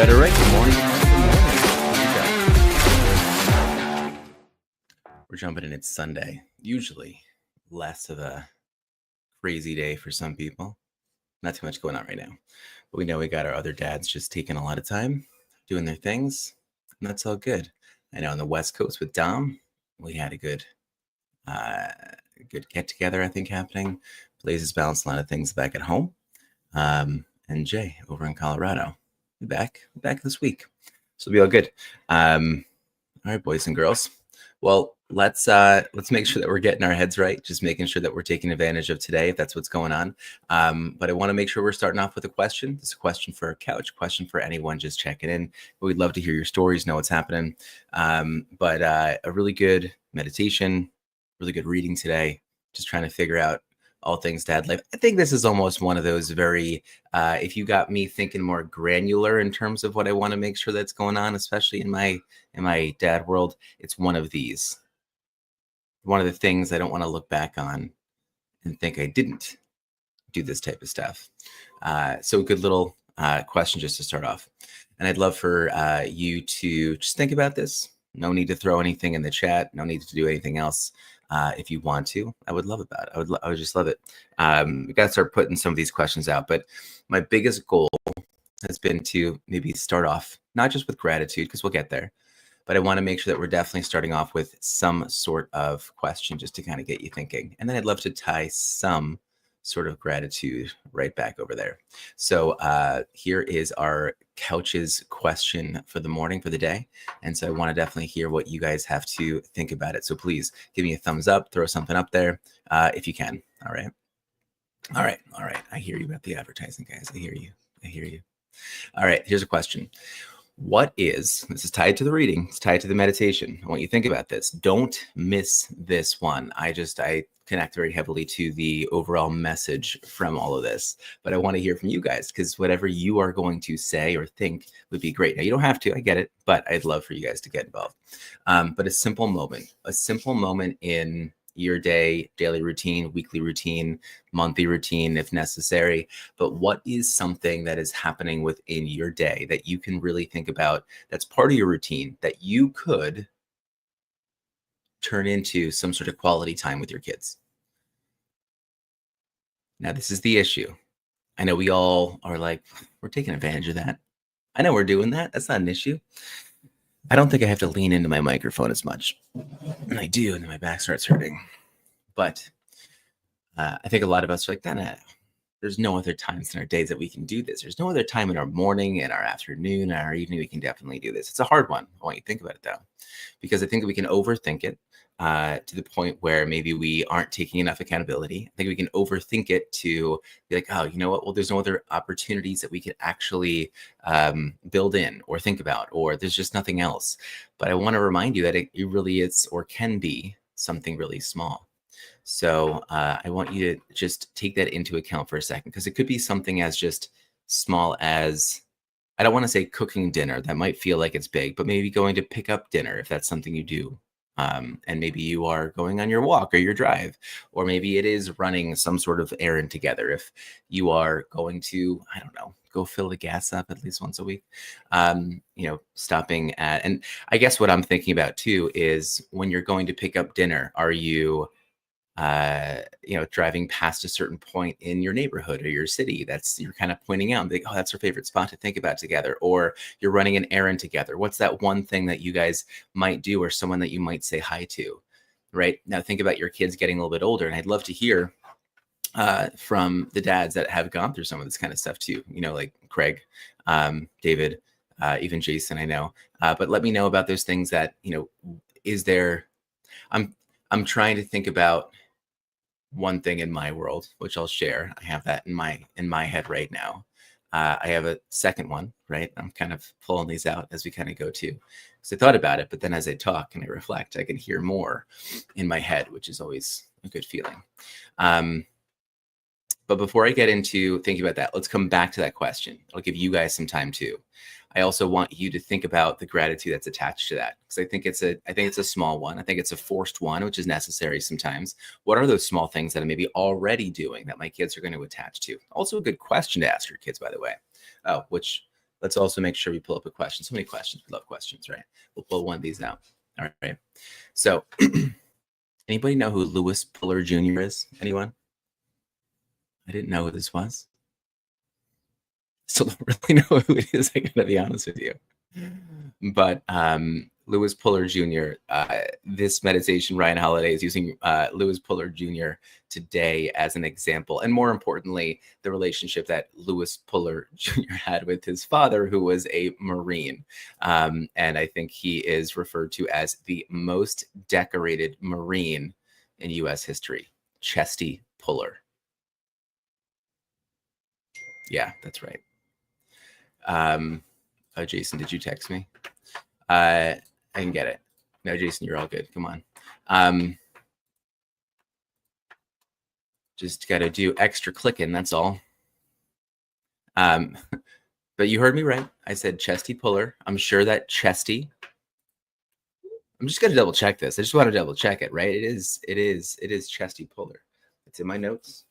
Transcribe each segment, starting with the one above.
All right. Good morning. We're jumping in. It's Sunday. Usually less of a crazy day for some people. Not too much going on right now. But we know we got our other dads just taking a lot of time, doing their things. And that's all good. I know on the West Coast with Dom, we had a good get together, I think, happening. Blaze has balanced a lot of things back at home. And Jay over in Colorado. Back this week. So it'll be all good. All right, boys and girls. Well, let's make sure that we're getting our heads right, just making sure that we're taking advantage of today, if that's what's going on. But I want to make sure we're starting off with a question. This is a question for a couch, question for anyone just checking in. We'd love to hear your stories, know what's happening. But a really good meditation, really good reading today, just trying to figure out all things dad life. I think this is almost one of those very, if you got me thinking more granular in terms of what I want to make sure that's going on, especially in my dad world, it's one of these. One of the things I don't want to look back on and think I didn't do this type of stuff. So a good little question just to start off. And I'd love for you to just think about this. No need to throw anything in the chat. No need to do anything else. If you want to, I would love about it. I would just love it. We got to start putting some of these questions out. But my biggest goal has been to maybe start off, not just with gratitude, because we'll get there, but I want to make sure that we're definitely starting off with some sort of question just to kind of get you thinking. And then I'd love to tie some sort of gratitude right back over there. So here is our couch's question for the morning, for the day. And so I want to definitely hear what you guys have to think about it. So please give me a thumbs up, throw something up there if you can. All right. I hear you about the advertising, guys. I hear you. All right, here's a question. This is tied to the reading, it's tied to the meditation. I want you to think about this. Don't miss this one. I connect very heavily to the overall message from all of this, but I want to hear from you guys because whatever you are going to say or think would be great. Now, you don't have to, I get it, but I'd love for you guys to get involved. But a simple moment in your day, daily routine, weekly routine, monthly routine, if necessary. But what is something that is happening within your day that you can really think about that's part of your routine that you could turn into some sort of quality time with your kids? Now, this is the issue. I know we all are like, we're taking advantage of that. I know we're doing that. That's not an issue. I don't think I have to lean into my microphone as much. And I do, and then my back starts hurting. But I think a lot of us are like, nah, there's no other times in our days that we can do this. There's no other time in our morning, in our afternoon, in our evening we can definitely do this. It's a hard one. I want you to think about it though, because I think that we can overthink it to the point where maybe we aren't taking enough accountability. I think we can overthink it to be like, oh, you know what? Well, there's no other opportunities that we can actually build in or think about, or there's just nothing else. But I want to remind you that it really is or can be something really small. So I want you to just take that into account for a second, because it could be something as just small as, I don't want to say cooking dinner. That might feel like it's big, but maybe going to pick up dinner if that's something you do. And maybe you are going on your walk or your drive, or maybe it is running some sort of errand together. If you are going to, I don't know, go fill the gas up at least once a week, stopping at, and I guess what I'm thinking about too is when you're going to pick up dinner, are you driving past a certain point in your neighborhood or your city that's you're kind of pointing out, like, oh, that's our favorite spot to think about together, or you're running an errand together. What's that one thing that you guys might do, or someone that you might say hi to? Right now, think about your kids getting a little bit older, and I'd love to hear from the dads that have gone through some of this kind of stuff too. Like Craig, David, even Jason. I know, but let me know about those things that is there. I'm trying to think about one thing in my world, which I'll share. I have that in my head right now. I have a second one, right? I'm kind of pulling these out as we kind of go to, because I thought about it, but then as I talk and I reflect, I can hear more in my head, which is always a good feeling. But before I get into thinking about that, let's come back to that question. I'll give you guys some time too. I also want you to think about the gratitude that's attached to that, because I think it's a small one. I think it's a forced one, which is necessary sometimes. What are those small things that I'm maybe already doing that my kids are going to attach to? Also a good question to ask your kids, by the way. Oh, which let's also make sure we pull up a question. So many questions. We love questions, right? We'll pull one of these out. All right. So anybody know who Louis Puller Jr. is? Anyone? I didn't know who this was. Still don't really know who it is, I gotta be honest with you. But Louis Puller Jr., this meditation, Ryan Holiday is using Louis Puller Jr. today as an example. And more importantly, the relationship that Louis Puller Jr. had with his father, who was a Marine. And I think he is referred to as the most decorated Marine in U.S. history, Chesty Puller. Yeah, that's right. Oh, Jason, did you text me? I can get it. No, Jason, you're all good. Come on. Just got to do extra clicking. That's all. But you heard me right. I said Chesty Puller. I'm sure that Chesty. I'm just gonna double check this. I just want to double check it. Right? It is Chesty Puller. It's in my notes.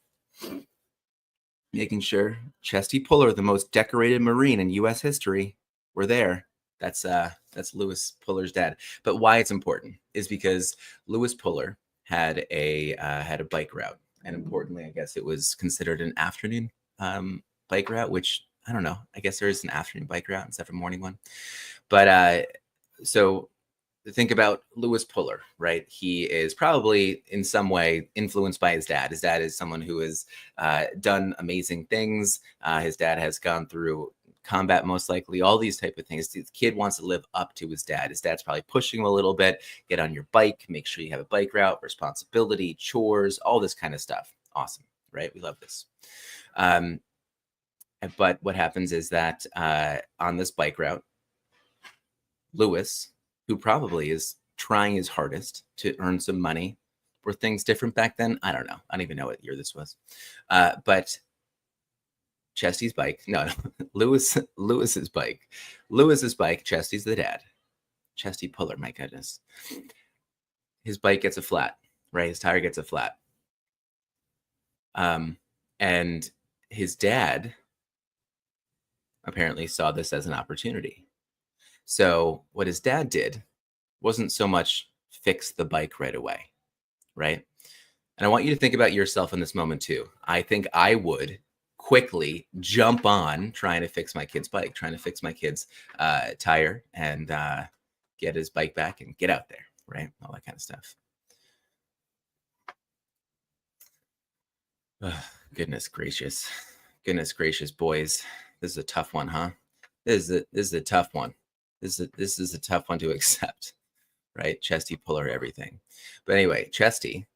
Making sure Chesty Puller, the most decorated Marine in U.S. history, we're there. That's Louis Puller's dad. But why it's important is because Louis Puller had a bike route, and importantly, I guess it was considered an afternoon bike route. Which I don't know. I guess there is an afternoon bike route instead of a morning one. But so think about Louis Puller, right? He is probably in some way influenced by his dad. His dad is someone who has done amazing things. His dad has gone through combat, most likely, all these type of things. The kid wants to live up to his dad. His dad's probably pushing him a little bit. Get on your bike, make sure you have a bike route, responsibility, chores, all this kind of stuff. Awesome, right? We love this. But what happens is that on this bike route, Louis, who probably is trying his hardest to earn some money. Were things different back then? I don't know. I don't even know what year this was. But Chesty's bike, no, Lewis's bike. Chesty's the dad. Chesty Puller, my goodness. His bike gets a flat, right? His tire gets a flat. And his dad apparently saw this as an opportunity. So what his dad did wasn't so much fix the bike right away, right? And I want you to think about yourself in this moment too. I think I would quickly jump on trying to fix my kid's bike, trying to fix my kid's tire, and get his bike back and get out there, right? All that kind of stuff. Oh, goodness gracious, boys. This is a tough one, huh? This is a tough one. This is a tough one to accept, right? Chesty puller, everything. But anyway, Chesty.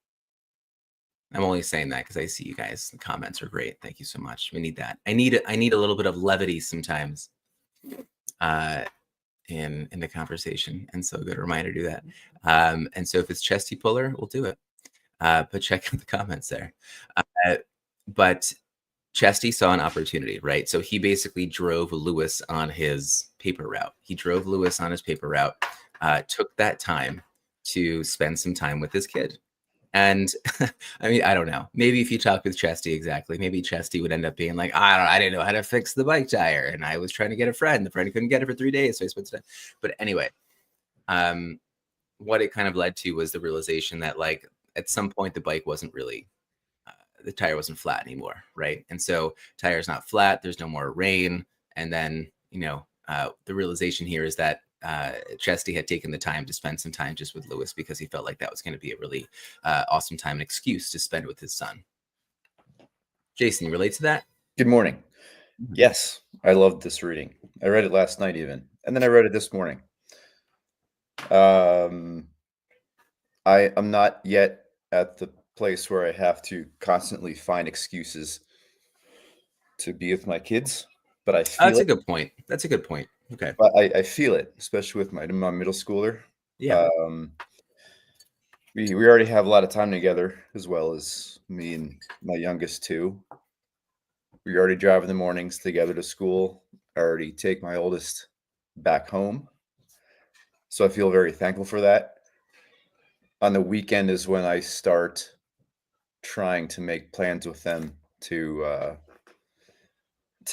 I'm only saying that because I see you guys. The comments are great. Thank you so much. We need that. I need a little bit of levity sometimes in the conversation. And so a good reminder to do that. And so if it's Chesty puller, we'll do it. But check out the comments there. But Chesty saw an opportunity, right? So he basically drove Lewis on his paper route. Took that time to spend some time with his kid. And I mean, I don't know. Maybe if you talk with Chesty, exactly, maybe Chesty would end up being like, I didn't know how to fix the bike tire. And I was trying to get a friend. The friend couldn't get it for 3 days. So I spent time. But anyway, what it kind of led to was the realization that, like, at some point the bike wasn't really, the tire wasn't flat anymore, right? And so tire's not flat. There's no more rain. And then, the realization here is that Chesty had taken the time to spend some time just with Lewis because he felt like that was going to be a really awesome time, an excuse to spend with his son. Jason, you relate to that? Good morning. Yes, I loved this reading. I read it last night even, and then I read it this morning. I'm not yet at the place where I have to constantly find excuses to be with my kids, but I feel That's a good point. Okay. But I feel it, especially with my middle schooler. Yeah. We already have a lot of time together, as well as me and my youngest too. We already drive in the mornings together to school. I already take my oldest back home. So I feel very thankful for that. On the weekend is when I start trying to make plans with them to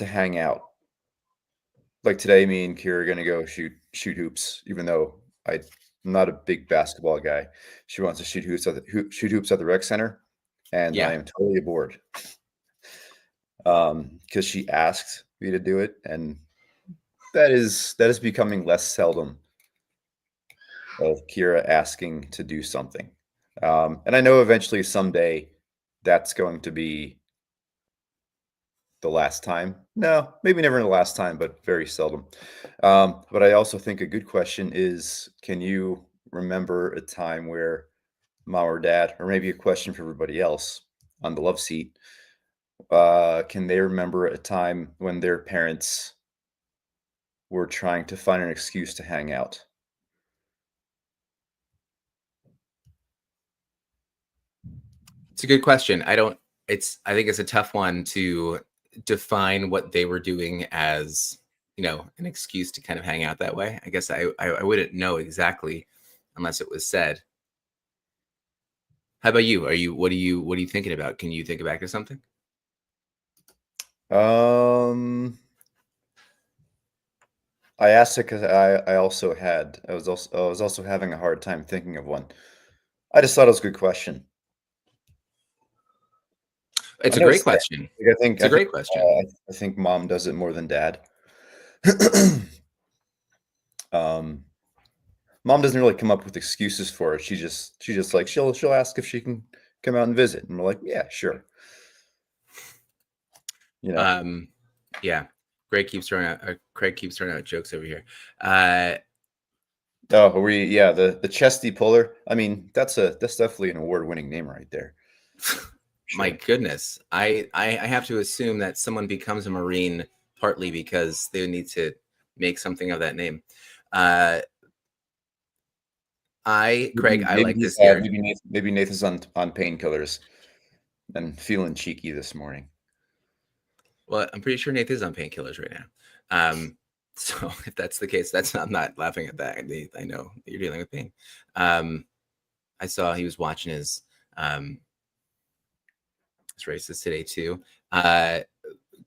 hang out. Like today, me and Kira are gonna go shoot hoops, even though I'm not a big basketball guy. She wants to shoot hoops at the rec center, and I am totally aboard. Because she asked me to do it, and that is becoming less seldom of Kira asking to do something. And I know eventually someday that's going to be the last time. No, maybe never the last time, but very seldom. But I also think a good question is, can you remember a time where mom or dad, or maybe a question for everybody else on the love seat, can they remember a time when their parents were trying to find an excuse to hang out? It's a good question. I think it's a tough one to define what they were doing as, an excuse to kind of hang out that way. I guess I wouldn't know exactly unless it was said. How about you? What are you thinking about? Can you think back to something? I asked it because I was also having a hard time thinking of one. I just thought it was a good question. It's a great question. I think mom does it more than dad. Mom doesn't really come up with excuses for it. She just like she'll ask if she can come out and visit, and we're like, yeah, sure. Yeah. Craig keeps throwing out jokes over here. The Chesty puller. I mean, that's definitely an award-winning name right there. Sure. My goodness, I have to assume that someone becomes a Marine partly because they need to make something of that name. Craig, I like this here. Maybe Nathan's on painkillers and feeling cheeky this morning. Well, I'm pretty sure Nathan's on painkillers right now. So if that's the case, I'm not laughing at that. I know you're dealing with pain. I saw he was watching his races today too.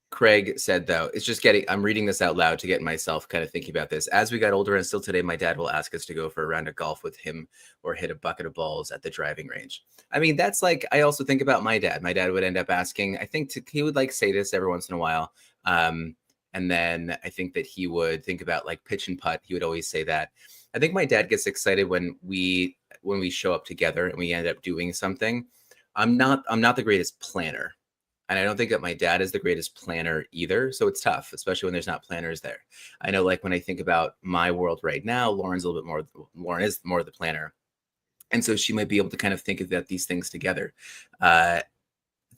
Craig said, though, it's just I'm reading this out loud to get myself kind of thinking about this. As we got older and still today, my dad will ask us to go for a round of golf with him or hit a bucket of balls at the driving range. I mean, that's like, I also think about my dad. My dad would end up asking, I think he would like say this every once in a while. And then I think that he would think about like pitch and putt. He would always say that. I think my dad gets excited when we show up together and we end up doing something. I'm not the greatest planner. And I don't think that my dad is the greatest planner either. So it's tough, especially when there's not planners there. I know, like, when I think about my world right now, Lauren is more the planner. And so she might be able to kind of think about these things together.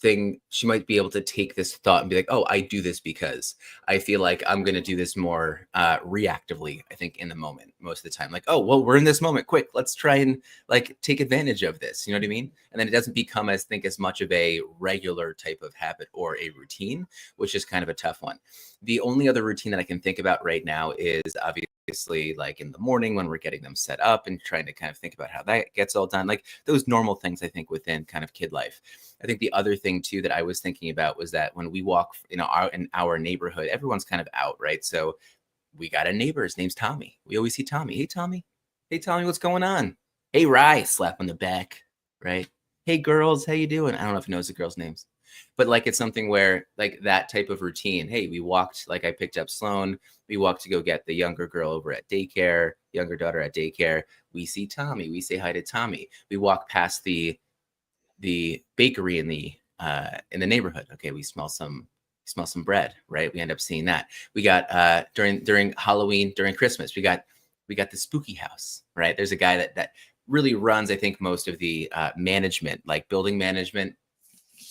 She might be able to take this thought and be like, oh, I do this because I feel like I'm going to do this more reactively, I think, in the moment most of the time. Like, oh, well, we're in this moment. Quick, let's try and like take advantage of this. You know what I mean? And then it doesn't become, as much of a regular type of habit or a routine, which is kind of a tough one. The only other routine that I can think about right now is obviously like in the morning when we're getting them set up and trying to kind of think about how that gets all done. Like those normal things, I think, within kind of kid life. I think the other thing too that I was thinking about was that when we walk, in our neighborhood, everyone's kind of out, right? So we got a neighbor. His name's Tommy. We always see Tommy. Hey, Tommy. Hey, Tommy. What's going on? Hey, Rye. Slap on the back, right? Hey, girls. How you doing? I don't know if he knows the girls' names, but like it's something where like that type of routine. Hey, we walked. Like I picked up Sloan. We walked to go get the younger girl over at daycare. Younger daughter at daycare. We see Tommy. We say hi to Tommy. We walk past the bakery in the neighborhood. Okay, we smell some bread, right? We end up seeing that. We got during Halloween, during Christmas, we got the spooky house, right? There's a guy that really runs, I think, most of the management, like building management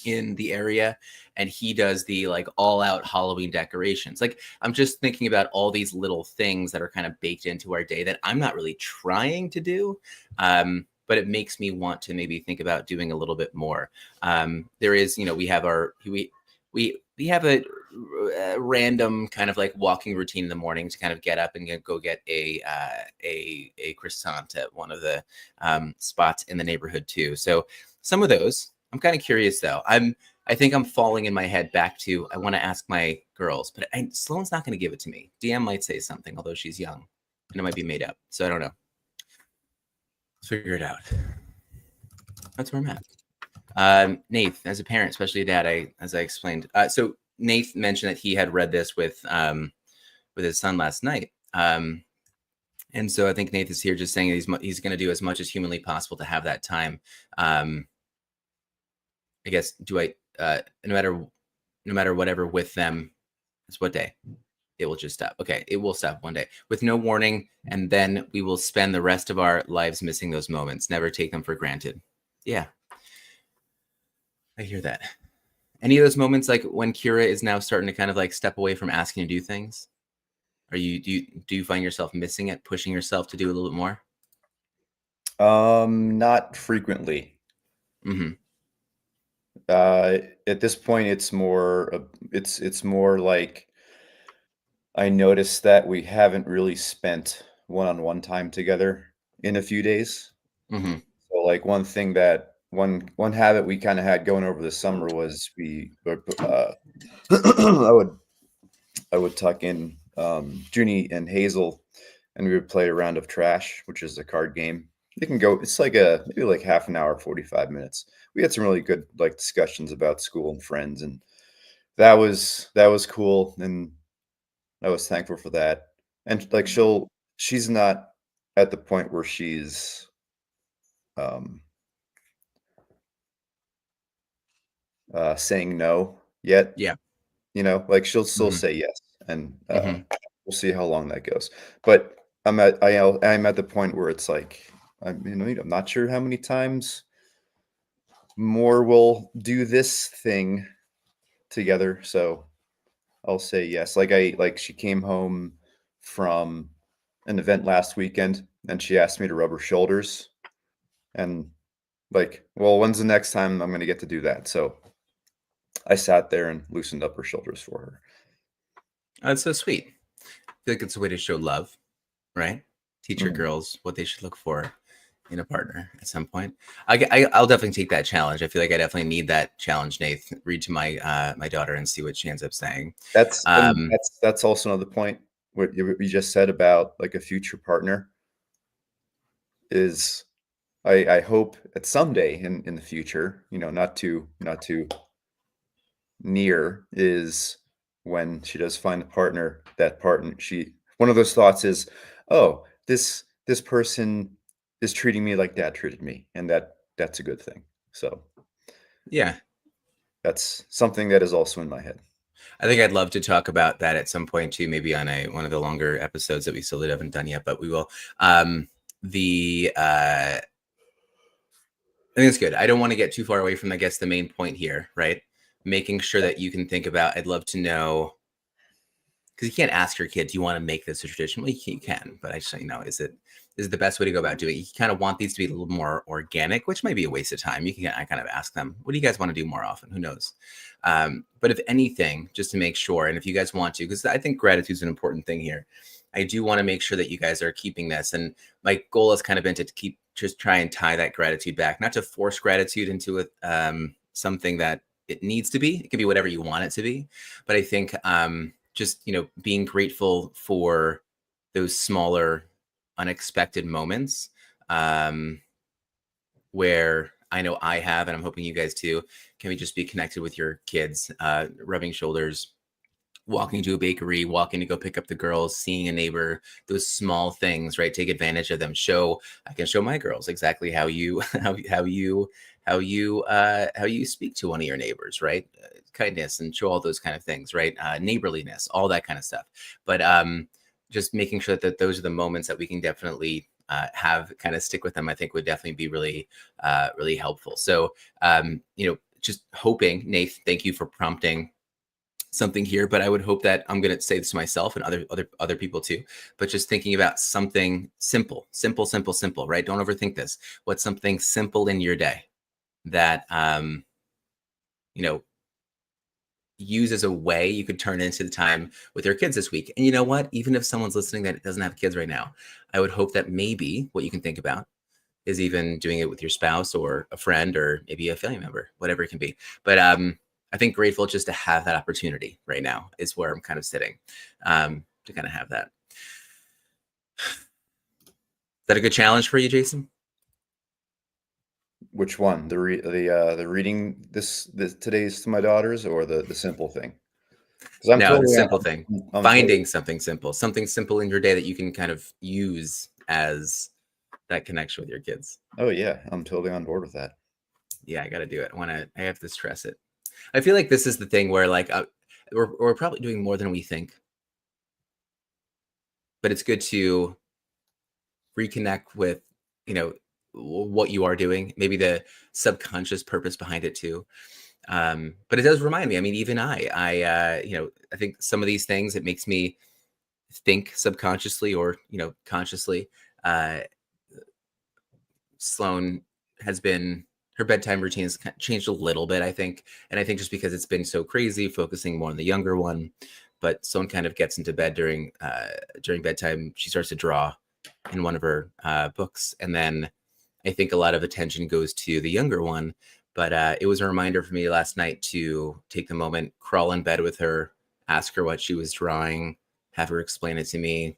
in the area, and he does the like all out Halloween decorations. Like I'm just thinking about all these little things that are kind of baked into our day that I'm not really trying to do. But it makes me want to maybe think about doing a little bit more. There is, we have we have a random kind of like walking routine in the morning to kind of get up and go get a croissant at one of the spots in the neighborhood too. So some of those, I'm kind of curious though. I think I'm falling in my head back to, I want to ask my girls, but Sloan's not going to give it to me. DM might say something, although she's young and it might be made up. So I don't know. Let's figure it out. That's where I'm at. Nath, as a parent, especially a dad, as I explained. So Nath mentioned that he had read this with his son last night. And so I think Nath is here just saying he's going to do as much as humanly possible to have that time. I guess, no matter whatever with them, it's what day? It will just stop. Okay, it will stop one day with no warning, and then we will spend the rest of our lives missing those moments. Never take them for granted. Yeah, I hear that. Any of those moments, like when Kira is now starting to kind of like step away from asking to do things, do you find yourself missing it, pushing yourself to do a little bit more? Not frequently. Mm-hmm. At this point, it's more like I noticed that we haven't really spent one-on-one time together in a few days. Mm-hmm. So like one thing that one habit we kind of had going over the summer was I would tuck in Junie and Hazel, and we would play a round of Trash, which is a card game. It's like maybe like half an hour, 45 minutes. We had some really good like discussions about school and friends, and that was cool, and I was thankful for that. And like she's not at the point where she's um saying no yet. Yeah. Like she'll still Mm-hmm. say yes, and Mm-hmm. we'll see how long that goes. But I'm at the point where it's like I'm not sure how many times more we'll do this thing together. So I'll say yes. Like she came home from an event last weekend and she asked me to rub her shoulders, and like, well, when's the next time I'm going to get to do that? So I sat there and loosened up her shoulders for her. That's so sweet. I feel like it's a way to show love, right? Teach your Mhm. girls what they should look for in a partner at some point. I'll definitely take that challenge. I feel like I definitely need that challenge, Nath. Read to my my daughter and see what she ends up saying. That's also another point. What you just said about like a future partner is I hope at someday in the future, not too near, is when she does find a partner, one of those thoughts is, oh, this person is treating me like dad treated me, and that's a good thing. So Yeah, that's something that is also in my head. I think I'd love to talk about that at some point too, maybe on one of the longer episodes that we still haven't done yet, but we will. The I think it's good. I don't want to get too far away from, I guess, the main point here, right? Making sure that you can think about, I'd love to know, because you can't ask your kid, do you want to make this a tradition? Well, you can, but I just, is it the best way to go about doing it? You kind of want these to be a little more organic, which might be a waste of time. I kind of ask them, what do you guys want to do more often? Who knows? But if anything, just to make sure, and if you guys want to, because I think gratitude is an important thing here. I do want to make sure that you guys are keeping this. And my goal has kind of been to just try and tie that gratitude back, not to force gratitude into something that it needs to be. It can be whatever you want it to be. But I think just, being grateful for those smaller, unexpected moments where I know I have, and I'm hoping you guys too, can we just be connected with your kids, rubbing shoulders, walking to a bakery, walking to go pick up the girls, seeing a neighbor, those small things, right? Take advantage of them. I can show my girls exactly how you speak to one of your neighbors, right? Kindness, and show all those kind of things, right? Neighborliness, all that kind of stuff. But just making sure that those are the moments that we can definitely have kind of stick with them, I think would definitely be really, really helpful. So, just hoping, Nath, thank you for prompting something here, but I would hope that I'm going to say this to myself and other people too, but just thinking about something simple, right? Don't overthink this. What's something simple in your day that, use as a way you could turn into the time with your kids this week? And you know what? Even if someone's listening that doesn't have kids right now, I would hope that maybe what you can think about is even doing it with your spouse or a friend or maybe a family member, whatever it can be. But I think grateful just to have that opportunity right now is where I'm kind of sitting, to kind of have that. Is that a good challenge for you, Jason? Which one? The reading this today's to my daughters, or the simple thing? Because the simple thing. Finding something simple in your day that you can kind of use as that connection with your kids. Oh yeah, I'm totally on board with that. Yeah, I got to do it. I have to stress it. I feel like this is the thing where like we're probably doing more than we think, but it's good to reconnect with, what you are doing, maybe the subconscious purpose behind it too. But it does remind me, I mean, even I think some of these things, it makes me think subconsciously or, consciously. Sloan her bedtime routine has changed a little bit, I think. And I think just because it's been so crazy, focusing more on the younger one, but Sloan kind of gets into bed during bedtime. She starts to draw in one of her books. And then I think a lot of attention goes to the younger one. But it was a reminder for me last night to take the moment, crawl in bed with her, ask her what she was drawing, have her explain it to me,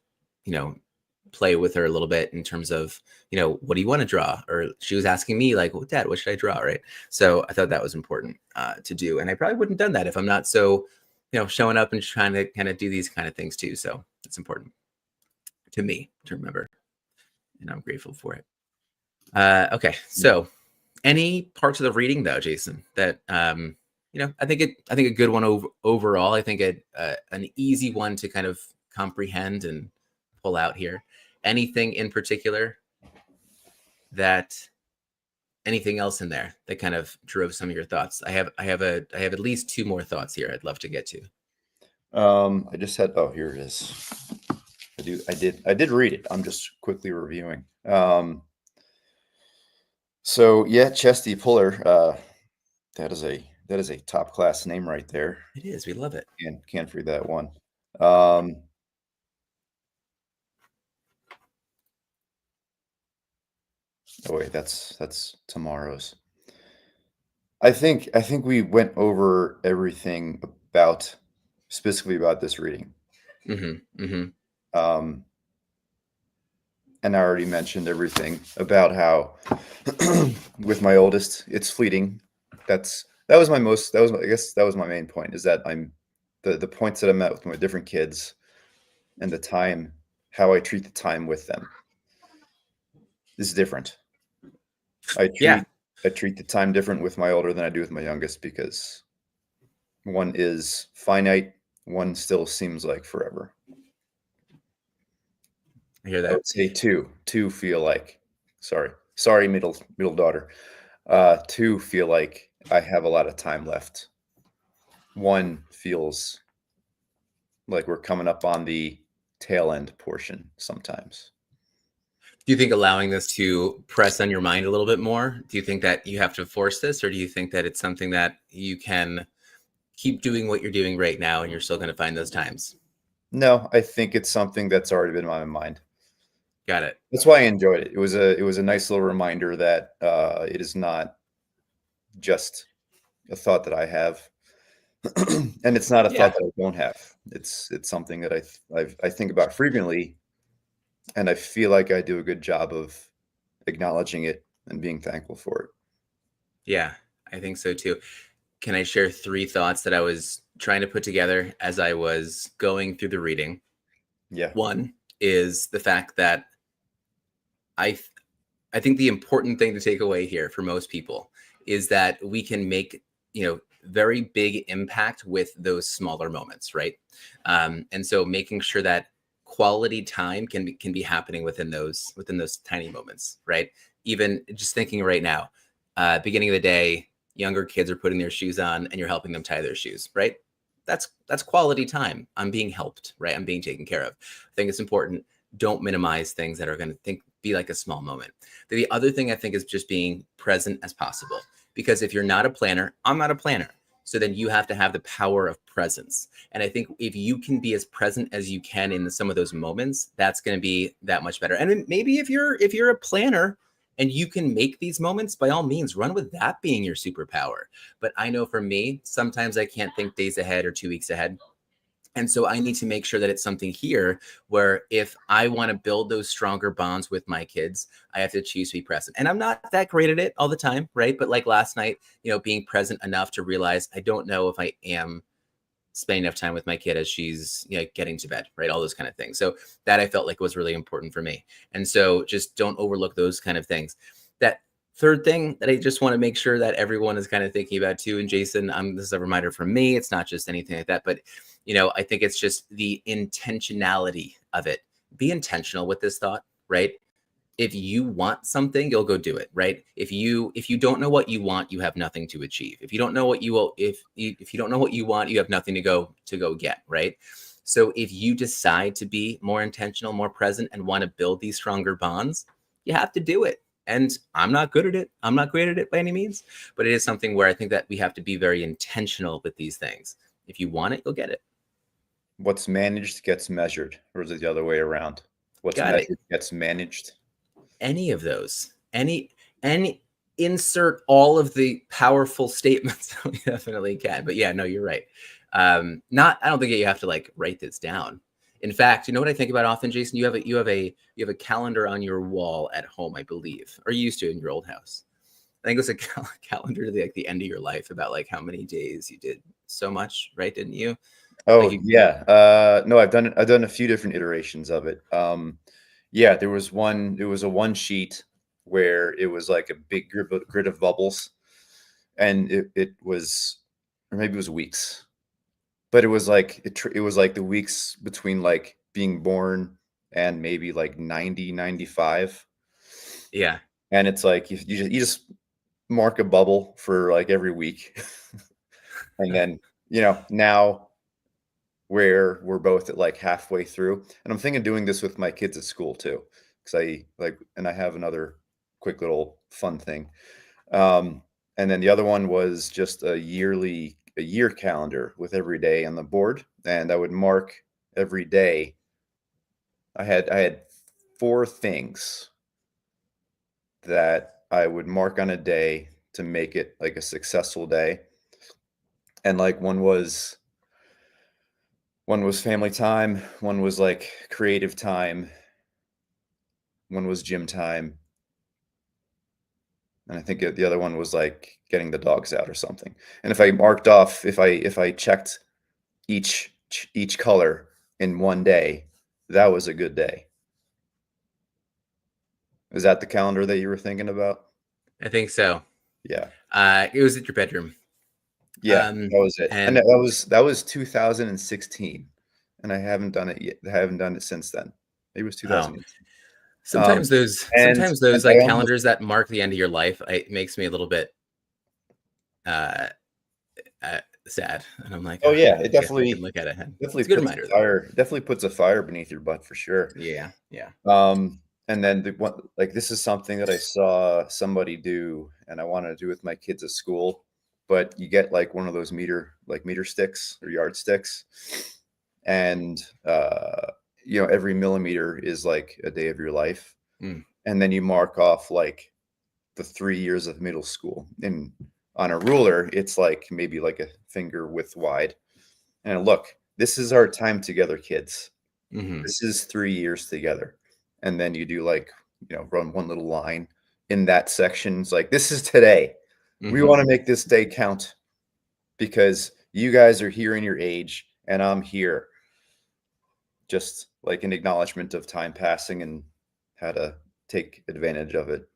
play with her a little bit in terms of, what do you want to draw? Or she was asking me like, well, Dad, what should I draw? Right. So I thought that was important to do. And I probably wouldn't have done that if I'm not so, showing up and trying to kind of do these kind of things too. So it's important to me to remember, and I'm grateful for it. Okay. So any parts of the reading though, Jason, that, I think a good one overall. I think an easy one to kind of comprehend and pull out here. Anything in particular anything else in there that kind of drove some of your thoughts? I have at least two more thoughts here I'd love to get to. I just had, here it is. I did read it. I'm just quickly reviewing. So yeah, Chesty Puller, that is a top class name right there. It is. We love it. Can't read that one. boy, that's tomorrow's. I think we went over everything about specifically about this reading. Um, and I already mentioned everything about how with my oldest, it's fleeting. That was I guess that was my main point, is that the points that I'm at with my different kids and the time, how I treat the time with them is different. I Yeah, treat the time different with my older than I do with my youngest, because one is finite, one still seems like forever. I hear I that. would say two feel like, sorry, middle daughter. Two feel like I have a lot of time left. One feels like we're coming up on the tail end portion sometimes. Do you think allowing this to press on your mind a little bit more? Do you think that you have to force this, or do you think that it's something that you can keep doing what you're doing right now and you're still going to find those times? No, I think it's something that's already been on my mind. Got it. That's why I enjoyed it. It was a nice little reminder that it is not just a thought that I have, and it's not a thought Yeah. that I don't have. It's something that I think about frequently, and I feel like I do a good job of acknowledging it and being thankful for it. Yeah, I think so too. Can I share three thoughts that I was trying to put together as I was going through the reading? Yeah, One is the fact that I I think the important thing to take away here for most people is that we can make, very big impact with those smaller moments, right? And so making sure that quality time can be happening within those tiny moments, right? Even just thinking right now, beginning of the day, younger kids are putting their shoes on and you're helping them tie their shoes, right? That's quality time. I'm being helped, right? I'm being taken care of. I think it's important. Don't minimize things that are going to be like a small moment. The other thing I think is just being present as possible. Because if you're not a planner, I'm not a planner. So then you have to have the power of presence. And I think if you can be as present as you can in some of those moments, that's going to be that much better. And then maybe if you're a planner and you can make these moments, by all means, run with that being your superpower. But I know for me, sometimes I can't think days ahead or 2 weeks ahead. And so I need to make sure that it's something here where if I want to build those stronger bonds with my kids, I have to choose to be present. And I'm not that great at it all the time, right? But like last night, being present enough to realize I don't know if I am spending enough time with my kid as she's getting to bed, right? All those kind of things. So that I felt like was really important for me. And so just don't overlook those kind of things. That third thing that I just want to make sure that everyone is kind of thinking about too. And Jason, this is a reminder from me. It's not just anything like that, but I think it's just the intentionality of it. Be intentional with this thought, right? If you want something, you'll go do it, right? If you don't know what you want, you have nothing to achieve. If you don't know what you will, if you don't know what you want, you have nothing to go get, right? So if you decide to be more intentional, more present, and want to build these stronger bonds, you have to do it. And I'm not good at it. I'm not great at it by any means, but it is something where I think that we have to be very intentional with these things. If you want it, you'll get it. what's managed gets measured, or is it the other way around? What's Got it. measured gets managed. Any of those, any insert all of the powerful statements. We definitely can. But yeah, no, you're right. Not, I don't think you have to like write this down. In fact, you know what I think about often, Jason? You have a calendar on your wall at home, I believe, or you used to in your old house. I think it was a calendar to the end of your life about like how many days you did so much, right? Didn't you? Like Oh you, yeah. No, I've done a few different iterations of it. Yeah, there was one. It was a one sheet where it was like a big grid of bubbles, and it was, or maybe it was weeks, but it was like it was like the weeks between like being born and maybe like 90, 95. yeah, And it's like you just mark a bubble for like every week, and then now where we're both at like halfway through. And I'm thinking doing this with my kids at school too, because I have another quick little fun thing. And then the other one was just a year calendar with every day on the board, and I would mark every day. I had four things that I would mark on a day to make it like a successful day. And like one was family time, one was like creative time, one was gym time, and I think the other one was like getting the dogs out or something. And if I marked off, if I checked each color in one day, that was a good day. Is that the calendar that you were thinking about? I think so. Yeah. It was at your bedroom. Yeah, that was it. And And that was 2016, and I haven't done it yet. I haven't done it since then. It was oh, 2018. sometimes those And like I almost, calendars that mark the end of your life, it makes me a little bit uh, sad. And I'm like, oh oh, yeah, man, it I guess I can look at it ahead. definitely It's a good puts a reminder, though. fire definitely puts a fire beneath your butt for sure. Yeah, yeah. And then the one, like this is something that I saw somebody do, and I wanted to do with my kids at school. But you get like one of those meter sticks or yardsticks, and you know, every millimeter is like a day of your life, Mm. and then you mark off like the 3 years of middle school. And on a ruler, it's like maybe like a finger width wide. And look, this is our time together, kids. Hmm. This is 3 years together. And then you do like, you know, run one little line in that section. It's like, this is today. We want to make this day count because you guys are here in your age and I'm here. Just like an acknowledgement of time passing and how to take advantage of it.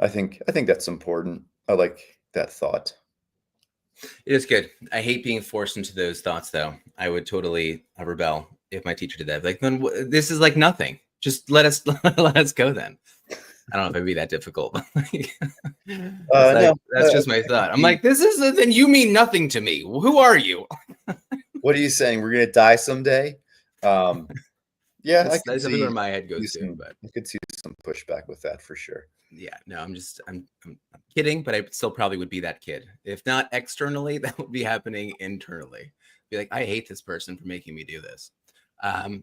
I think that's important. I like that thought. It is good. I hate being forced into those thoughts, though. I would totally rebel if my teacher did that. Like, then this is like nothing. Just let us let us go. Then I don't know if it'd be that difficult. But like, No, that's just my thought. I'm like, this is then you mean nothing to me. Who are you? what are you saying? We're gonna die someday? Yeah, That's definitely where my head goes to. But I could see some pushback with that for sure. yeah, no, I'm kidding, but I still probably would be that kid. If not externally, that would be happening internally. Be like, I hate this person for making me do this.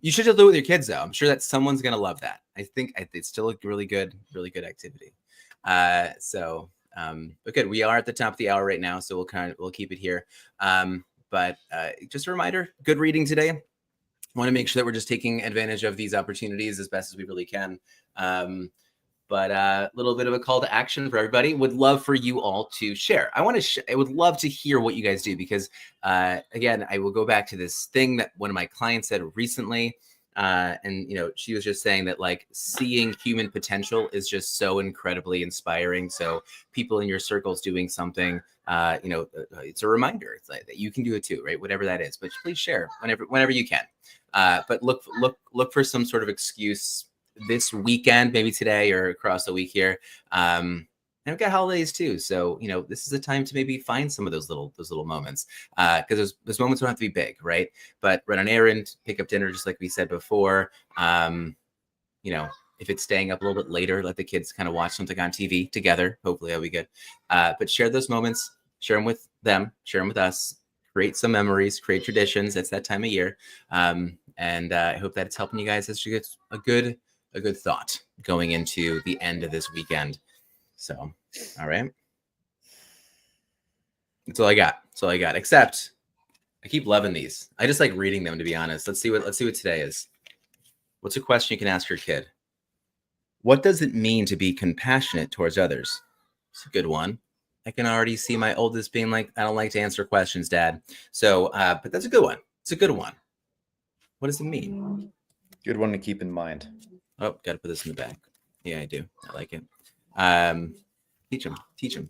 You should do it with your kids, though. I'm sure that someone's gonna love that. I think it's still a really good activity. But good. We are at the top of the hour right now, so we'll keep it here. But just a reminder, good reading today. I want to make sure that we're just taking advantage of these opportunities as best as we really can. But a little bit of a call to action for everybody. Would love for you all to share. I would love to hear what you guys do because, again, I will go back to this thing that one of my clients said recently. And, you know, she was just saying that like seeing human potential is just so incredibly inspiring. So people in your circles doing something, you know, it's a reminder. It's like that you can do it too, right? Whatever that is, but please share whenever you can. But look for some sort of excuse this weekend, maybe today or across the week here. And we've got holidays too, so you know this is a time to maybe find some of those little moments. Because those moments don't have to be big, right? But run an errand, pick up dinner, just like we said before. You know, if it's staying up a little bit later, let the kids kind of watch something on TV together. Hopefully, that'll be good. But share those moments, share them with them, share them with us. Create some memories, create traditions. It's that time of year. And I hope that it's helping you guys as you get a good thought going into the end of this weekend. So, all right. That's all I got. Except I keep loving these. I just like reading them, to be honest. Let's see what today is. What's a question you can ask your kid? What does it mean to be compassionate towards others? It's a good one. I can already see my oldest being like, I don't like to answer questions, Dad. So, but that's a good one. It's a good one. What does it mean? Good one to keep in mind. Oh, got to put this in the back. Yeah, I do. I like it. Teach them.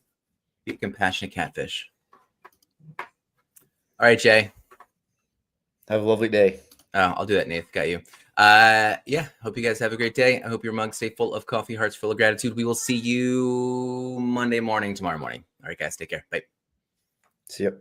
Be a compassionate catfish. All right, Jay. Have a lovely day. I'll do that, Nath. Got you. Yeah, hope you guys have a great day. I hope your mugs stay full of coffee, hearts full of gratitude. We will see you Monday morning, tomorrow morning. All right, guys, take care. Bye. See you.